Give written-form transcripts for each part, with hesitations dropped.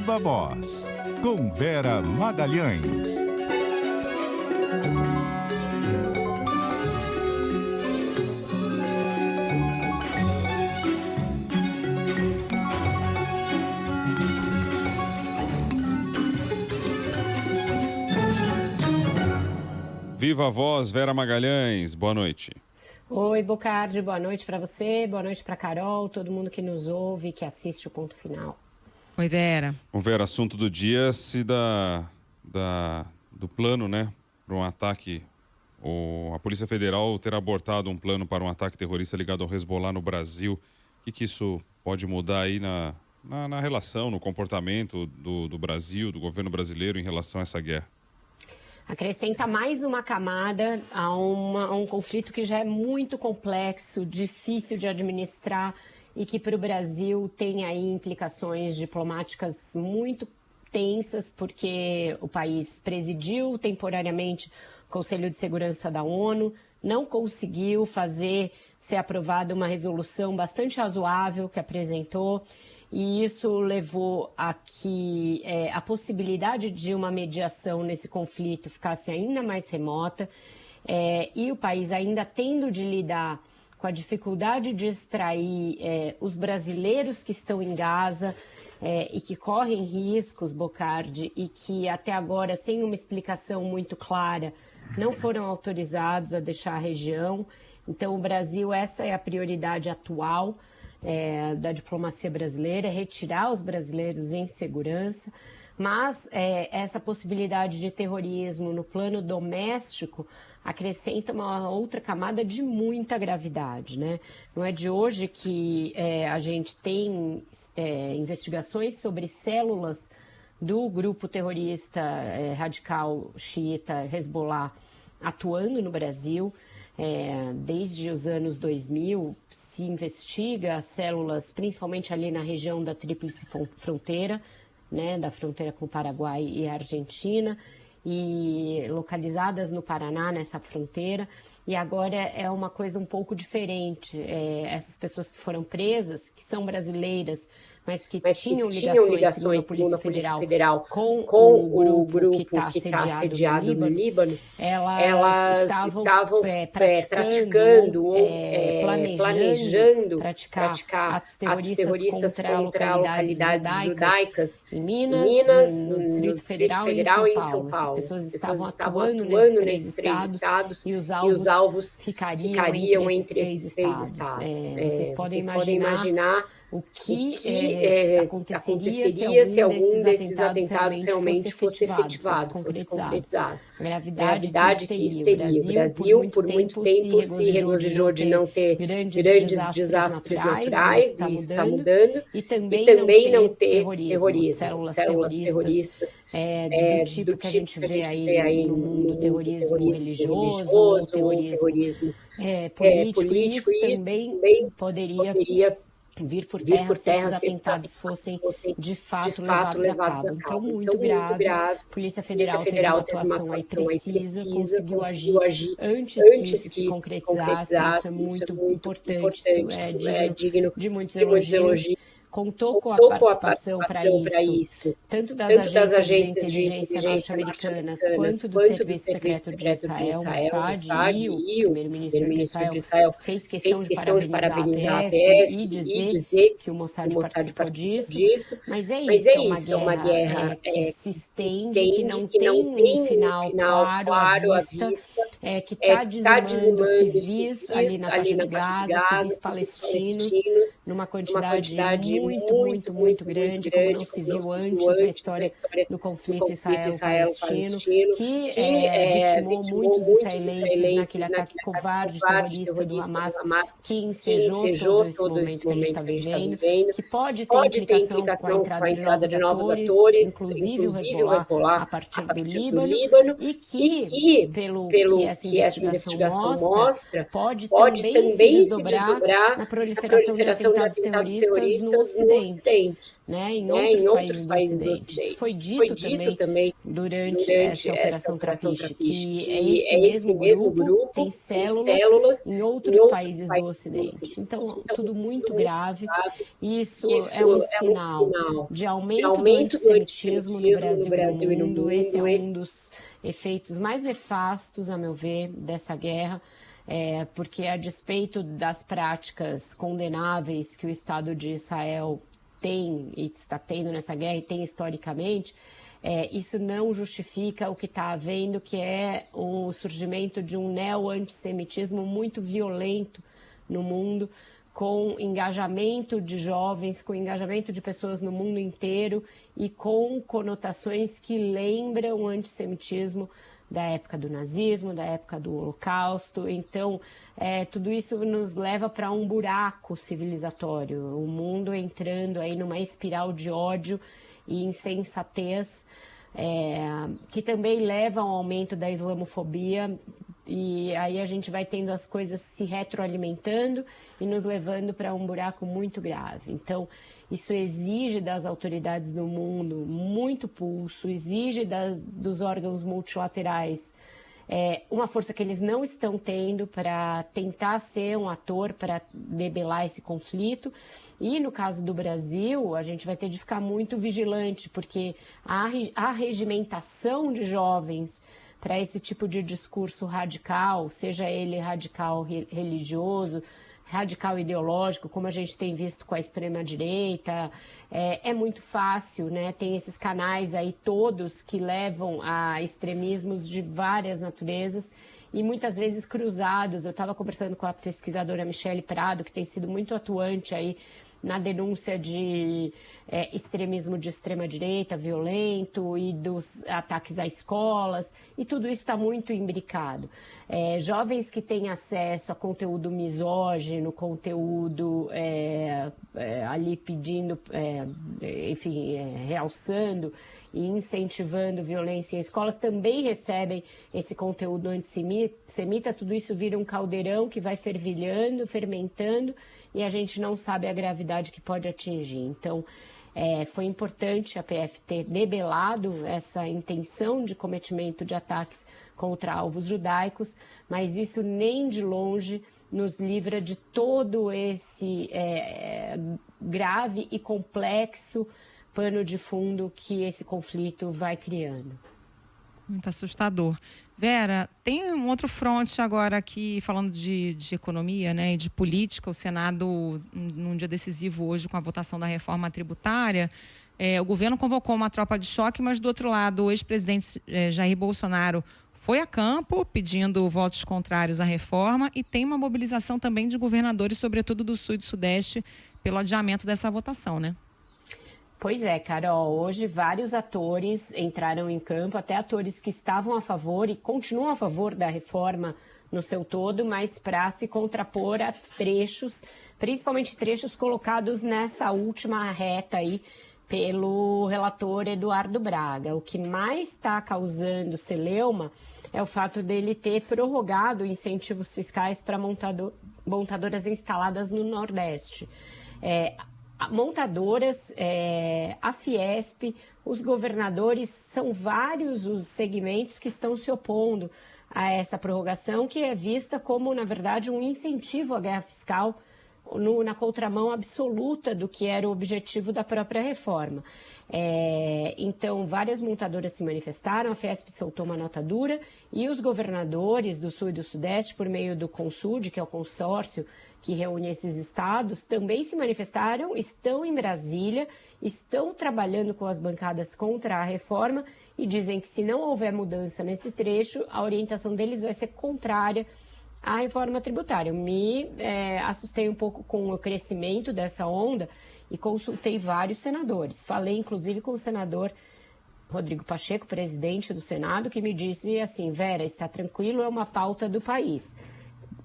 Viva Voz, com Vera Magalhães. Viva Voz, Vera Magalhães, boa noite. Oi, Bocardi, boa noite para você, boa noite para Carol, todo mundo que nos ouve, que assiste o Ponto Final. Oi, Vera. O Vera, assunto do dia se do plano, né, para um ataque. A Polícia Federal ter abortado um plano para um ataque terrorista ligado ao Hezbollah no Brasil. O que isso pode mudar aí na relação, no comportamento do Brasil, do governo brasileiro em relação a essa guerra? Acrescenta mais uma camada a um conflito que já é muito complexo, difícil de administrar e que para o Brasil tem aí implicações diplomáticas muito tensas, porque o país presidiu temporariamente o Conselho de Segurança da ONU, não conseguiu fazer ser aprovada uma resolução bastante razoável que apresentou. E isso levou a que a possibilidade de uma mediação nesse conflito ficasse ainda mais remota e o país ainda tendo de lidar com a dificuldade de extrair os brasileiros que estão em Gaza e que correm riscos, Bocardi, e que até agora, sem uma explicação muito clara, não foram autorizados a deixar a região. Então, o Brasil, essa é a prioridade atual da diplomacia brasileira, retirar os brasileiros em segurança, mas essa possibilidade de terrorismo no plano doméstico acrescenta uma outra camada de muita gravidade, né? Não é de hoje que a gente tem investigações sobre células do grupo terrorista radical xiita Hezbollah atuando no Brasil. Desde os anos 2000, se investiga as células, principalmente ali na região da Tríplice Fronteira, né, da fronteira com o Paraguai e a Argentina, e localizadas no Paraná, nessa fronteira. E agora é uma coisa um pouco diferente. Essas pessoas que foram presas, que são brasileiras, mas que tinham ligações, segundo a Polícia Federal, com o grupo que está sediado no Líbano, elas estavam planejando praticar atos terroristas contra localidades judaicas em Minas, no Distrito Federal e em São Paulo. As pessoas estavam atuando nesses três estados e os alvos ficariam entre esses três estados. Vocês podem imaginar o que aconteceria se algum desses atentados realmente fosse efetivado, fosse concretizado. A gravidade que isso teria. O Brasil, por muito tempo, se regozijou de não ter grandes desastres naturais, e isso está mudando, e também não ter terrorismo, células terroristas do tipo que a gente vê aí no mundo, terrorismo religioso, ou terrorismo político, e isso também poderia vir por terra se esses atentados fossem de fato levados a cabo. Então, muito grave. A Polícia Federal teve uma atuação aí precisa, conseguiu agir antes que isso se concretizasse. Isso é muito importante, isso é digno de muitos elogios. Contou com a participação para isso, tanto das agências de inteligência norte-americanas, quanto do Serviço Secreto de Israel, Mossad, e o primeiro-ministro de Israel fez questão de parabenizar a PF e dizer que o Mossad participou disso. Mas é isso, é uma guerra que se estende, que não tem um final claro à vista, que está dizimando civis ali na faixa de Gaza, civis palestinos, numa quantidade muito grande, como não se viu antes na história do conflito Israel-Palestino, que vitimou muitos israelenses naquele ataque covarde terrorista do Hamas, que ensejou todo esse momento que a gente está vivendo, que pode ter implicação com a entrada de novos atores, inclusive o Hezbollah, a partir do Líbano, e que, pelo que é essa investigação mostra pode também se desdobrar na proliferação de atentados terroristas no Ocidente, né, em outros países do Ocidente. Isso foi dito também durante essa Operação Trapiche, que esse mesmo grupo tem células em outros países do Ocidente. Então, tudo muito grave. Isso é um sinal de aumento do antissemitismo no Brasil e no mundo. Esse é um dos efeitos mais nefastos, a meu ver, dessa guerra, porque a despeito das práticas condenáveis que o Estado de Israel tem e está tendo nessa guerra e tem historicamente, isso não justifica o que está havendo, que é o surgimento de um neo-antissemitismo muito violento no mundo, com engajamento de jovens, com engajamento de pessoas no mundo inteiro e com conotações que lembram o antissemitismo da época do nazismo, da época do Holocausto. Então, tudo isso nos leva para um buraco civilizatório, o mundo entrando aí numa espiral de ódio e insensatez, que também leva ao aumento da islamofobia, e aí a gente vai tendo as coisas se retroalimentando e nos levando para um buraco muito grave. Então, isso exige das autoridades do mundo muito pulso, exige dos órgãos multilaterais uma força que eles não estão tendo para tentar ser um ator para debelar esse conflito. E no caso do Brasil, a gente vai ter de ficar muito vigilante, porque a regimentação de jovens para esse tipo de discurso radical, seja ele radical religioso, radical ideológico, como a gente tem visto com a extrema-direita, é muito fácil, né? Tem esses canais aí todos que levam a extremismos de várias naturezas e muitas vezes cruzados. Eu estava conversando com a pesquisadora Michele Prado, que tem sido muito atuante aí na denúncia de extremismo de extrema-direita, violento, e dos ataques a escolas, e tudo isso está muito imbricado. Jovens que têm acesso a conteúdo misógino, conteúdo ali pedindo, enfim, realçando e incentivando violência em escolas, também recebem esse conteúdo antissemita. Tudo isso vira um caldeirão que vai fervilhando, fermentando, e a gente não sabe a gravidade que pode atingir. Então, foi importante a PF ter debelado essa intenção de cometimento de ataques contra alvos judaicos, mas isso nem de longe nos livra de todo esse grave e complexo pano de fundo que esse conflito vai criando. Muito assustador. Vera, tem um outro fronte agora aqui, falando de economia, né, e de política. O Senado, num dia decisivo hoje, com a votação da reforma tributária, o governo convocou uma tropa de choque, mas, do outro lado, o ex-presidente Jair Bolsonaro foi a campo pedindo votos contrários à reforma, e tem uma mobilização também de governadores, sobretudo do Sul e do Sudeste, pelo adiamento dessa votação, né? Pois é, Carol, hoje vários atores entraram em campo, até atores que estavam a favor e continuam a favor da reforma no seu todo, mas para se contrapor a trechos, principalmente trechos colocados nessa última reta aí pelo relator Eduardo Braga. O que mais está causando celeuma é o fato dele ter prorrogado incentivos fiscais para montadoras instaladas no Nordeste. Montadoras, a Fiesp, os governadores, são vários os segmentos que estão se opondo a essa prorrogação, que é vista como, na verdade, um incentivo à guerra fiscal, na contramão absoluta do que era o objetivo da própria reforma. Então, várias montadoras se manifestaram, a Fiesp soltou uma nota dura, e os governadores do Sul e do Sudeste, por meio do Consud, que é o consórcio que reúne esses estados, também se manifestaram, estão em Brasília, estão trabalhando com as bancadas contra a reforma e dizem que, se não houver mudança nesse trecho, a orientação deles vai ser contrária à reforma tributária. Eu me assustei um pouco com o crescimento dessa onda e consultei vários senadores. Falei, inclusive, com o senador Rodrigo Pacheco, presidente do Senado, que me disse assim: Vera, está tranquilo, é uma pauta do país.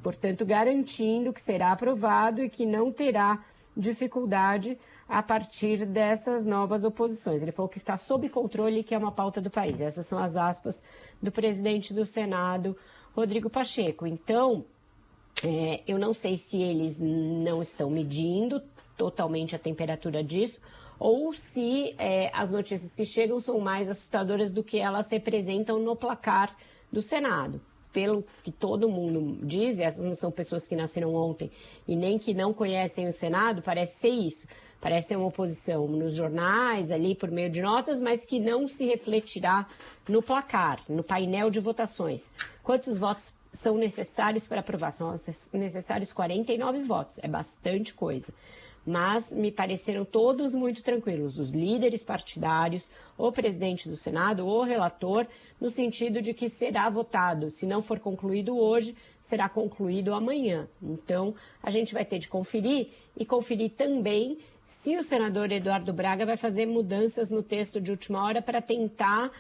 Portanto, garantindo que será aprovado e que não terá dificuldade a partir dessas novas oposições. Ele falou que está sob controle e que é uma pauta do país. Essas são as aspas do presidente do Senado, Rodrigo Pacheco. Então, eu não sei se eles não estão medindo totalmente a temperatura disso, ou se as notícias que chegam são mais assustadoras do que elas representam no placar do Senado. Pelo que todo mundo diz, essas não são pessoas que nasceram ontem e nem que não conhecem o Senado, parece ser isso. Parece ser uma oposição nos jornais, ali por meio de notas, mas que não se refletirá no placar, no painel de votações. Quantos votos são necessários para aprovação? São necessários 49 votos, é bastante coisa. Mas me pareceram todos muito tranquilos, os líderes partidários, o presidente do Senado, o relator, no sentido de que será votado. Se não for concluído hoje, será concluído amanhã. Então, a gente vai ter de conferir e conferir também se o senador Eduardo Braga vai fazer mudanças no texto de última hora para tentar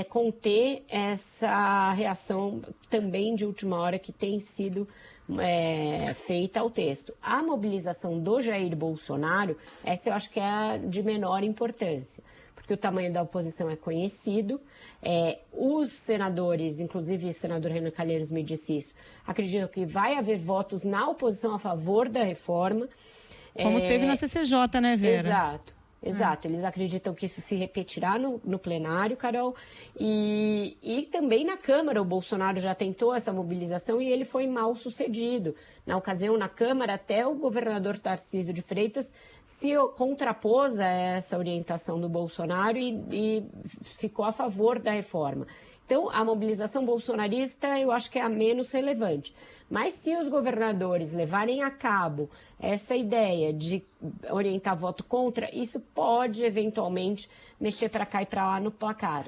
conter essa reação também de última hora que tem sido feita ao texto. A mobilização do Jair Bolsonaro, essa eu acho que é a de menor importância, porque o tamanho da oposição é conhecido. Os senadores, inclusive o senador Renan Calheiros me disse isso, acreditam que vai haver votos na oposição a favor da reforma. Como teve na CCJ, né, Vera? Exato. Eles acreditam que isso se repetirá no plenário, Carol, e também na Câmara. O Bolsonaro já tentou essa mobilização e ele foi mal sucedido. Na ocasião, na Câmara, até o governador Tarcísio de Freitas se contrapôs a essa orientação do Bolsonaro e ficou a favor da reforma. Então, a mobilização bolsonarista eu acho que é a menos relevante. Mas se os governadores levarem a cabo essa ideia de orientar voto contra, isso pode eventualmente mexer para cá e para lá no placar.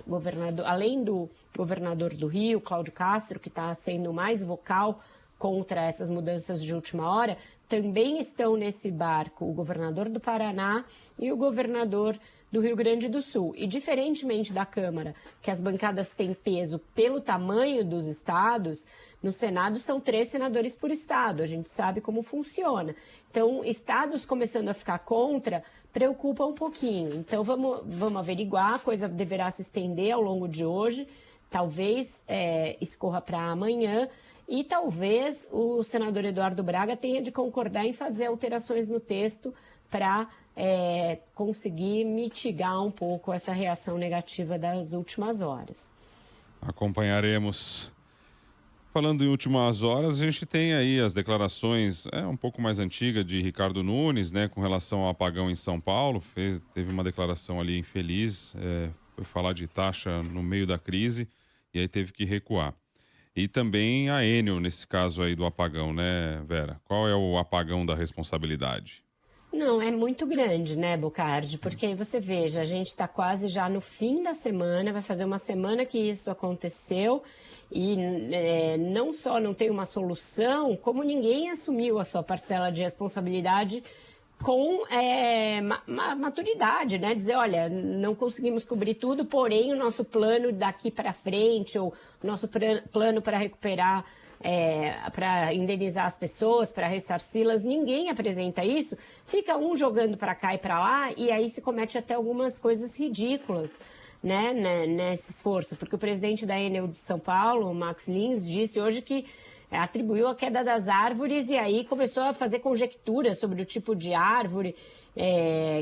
Além do governador do Rio, Cláudio Castro, que está sendo mais vocal contra essas mudanças de última hora, também estão nesse barco o governador do Paraná e o governador do Rio Grande do Sul. E diferentemente da Câmara, que as bancadas têm peso pelo tamanho dos estados, no Senado são 3 senadores por estado. A gente sabe como funciona. Então, estados começando a ficar contra preocupa um pouquinho. Então, vamos averiguar, a coisa deverá se estender ao longo de hoje, talvez escorra para amanhã, e talvez o senador Eduardo Braga tenha de concordar em fazer alterações no texto para conseguir mitigar um pouco essa reação negativa das últimas horas. Acompanharemos. Falando em últimas horas, a gente tem aí as declarações um pouco mais antigas de Ricardo Nunes, né, com relação ao apagão em São Paulo. Teve uma declaração ali infeliz, foi falar de taxa no meio da crise e aí teve que recuar. E também a Enel, nesse caso aí do apagão, né, Vera? Qual é o apagão da responsabilidade? Não, é muito grande, né, Bocardi? Porque você veja, a gente está quase já no fim da semana, vai fazer uma semana que isso aconteceu e não só não tem uma solução, como ninguém assumiu a sua parcela de responsabilidade com maturidade, né? Dizer, olha, não conseguimos cobrir tudo, porém o nosso plano daqui para frente, ou o nosso plano para recuperar, para indenizar as pessoas, para ressarci-las, ninguém apresenta isso, fica um jogando para cá e para lá, e aí se comete até algumas coisas ridículas, né, nesse esforço, porque o presidente da Enel de São Paulo, o Max Lins, disse hoje que atribuiu a queda das árvores e aí começou a fazer conjecturas sobre o tipo de árvore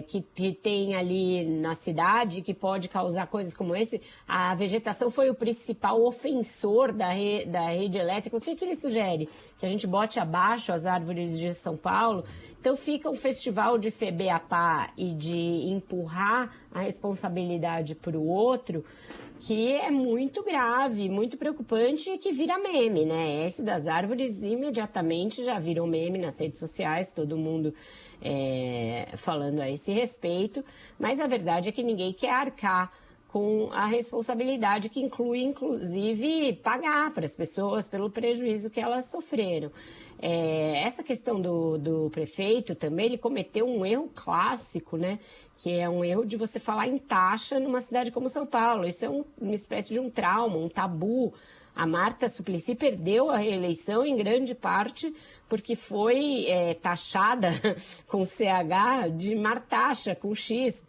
que tem ali na cidade, que pode causar coisas como esse. A vegetação foi o principal ofensor da rede elétrica. O que ele sugere? Que a gente bote abaixo as árvores de São Paulo? Então fica um festival de febeapá e de empurrar a responsabilidade para o outro, que é muito grave, muito preocupante e que vira meme, né? Esse das árvores imediatamente já virou meme nas redes sociais, todo mundo falando a esse respeito, mas a verdade é que ninguém quer arcar com a responsabilidade que inclui, inclusive, pagar para as pessoas pelo prejuízo que elas sofreram. Essa questão do prefeito também, ele cometeu um erro clássico, né? Que é um erro de você falar em taxa numa cidade como São Paulo. Isso é uma espécie de um trauma, um tabu. A Marta Suplicy perdeu a reeleição em grande parte porque foi taxada com CH de Martaxa, com X,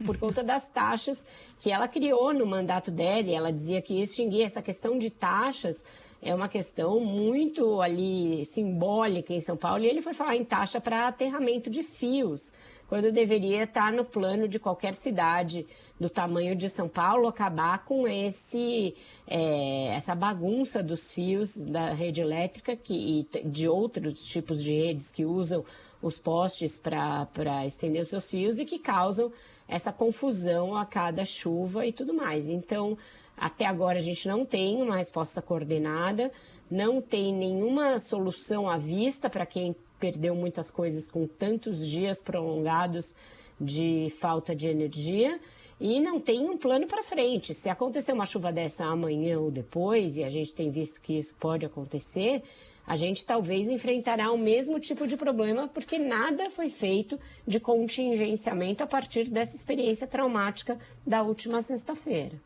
por conta das taxas que ela criou no mandato dela. E ela dizia que extinguir essa questão de taxas é uma questão muito ali simbólica em São Paulo, e ele foi falar em taxa para aterramento de fios, quando deveria estar no plano de qualquer cidade do tamanho de São Paulo acabar com essa bagunça dos fios da rede elétrica e de outros tipos de redes que usam os postes para estender os seus fios e que causam essa confusão a cada chuva e tudo mais. Então, até agora a gente não tem uma resposta coordenada, não tem nenhuma solução à vista para quem perdeu muitas coisas com tantos dias prolongados de falta de energia e não tem um plano para frente. Se acontecer uma chuva dessa amanhã ou depois, e a gente tem visto que isso pode acontecer, a gente talvez enfrentará o mesmo tipo de problema, porque nada foi feito de contingenciamento a partir dessa experiência traumática da última sexta-feira.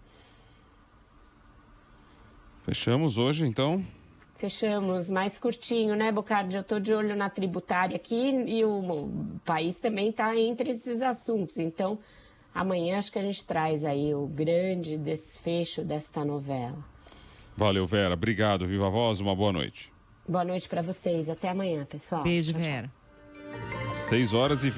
Fechamos hoje, então? Fechamos, mais curtinho, né, Bocardi? Eu estou de olho na tributária aqui e o país também está entre esses assuntos. Então, amanhã acho que a gente traz aí o grande desfecho desta novela. Valeu, Vera. Obrigado. Viva a voz. Uma boa noite. Boa noite para vocês. Até amanhã, pessoal. Beijo, tchau, tchau. Vera. 6h20.